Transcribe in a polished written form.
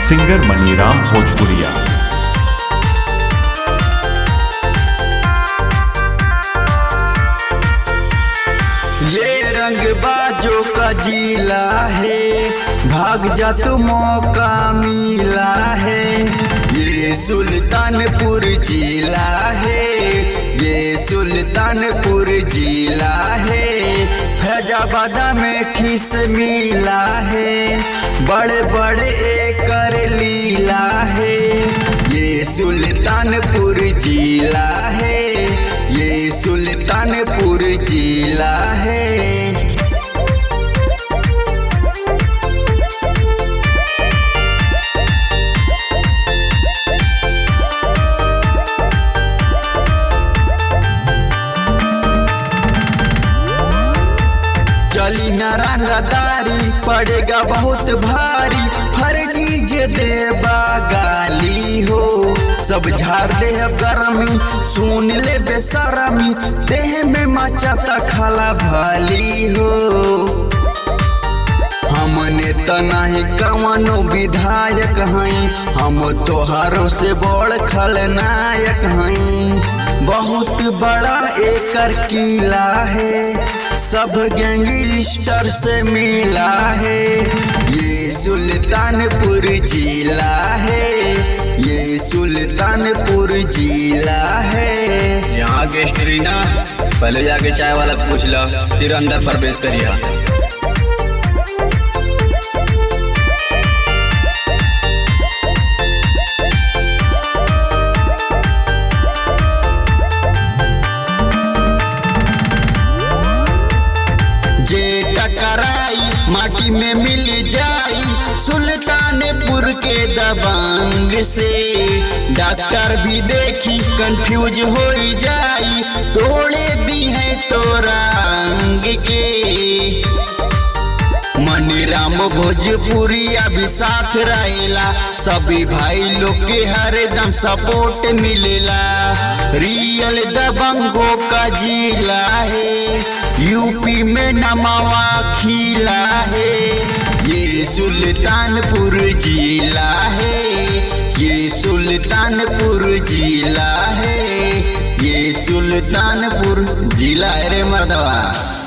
Singer Maniram भोजपुरिया। ये रंग बाजों का जिला है, भाग जा तू मौका मिला है। ये सुल्तानपुर जिला है, ये सुल्तानपुर जिला है। फैजाबाद में ठिस मिला है, बड़े बड़े एकर लीला है। ये सुल्तानपुर जिला है, ये सुल्तानपुर जिला है। चली न रंगदारी पड़ेगा बहुत भारी, फर्जी जे देबा गाली हो। सब झाड़ दे गर्मी, सुन ले बेसरमी, देह में मचाता खाला भाली हो। हमने तो नहीं कवनो विधायक हई, हम तोहारों से बड़ खलनायक हई। बहुत बड़ा एकर किला है, सब गैंगस्टर से मिला है। ये सुल्तानपुर जिला है, ये सुल्तानपुर जिला है। यहाँ के स्ट्री ना पहले जाके चाय वाला से पूछ लो, फिर अंदर प्रवेश करिए। माटी में मिल जाई सुल्तानपुर के दबंग से, डॉक्टर भी देखी कंफ्यूज हो जाई, तोड़े दी है तोरा अंग के। मनीराम भोजपुरिया भी साथ रहेला, सभी भाई लोग के हरदम सपोर्ट मिलेला। रियल दबंगों का जिला है, यूपी में नमावा खिला है। ये सुल्तानपुर जिला है, ये सुल्तानपुर जिला है, ये सुल्तानपुर जिला है रे मर्दवा।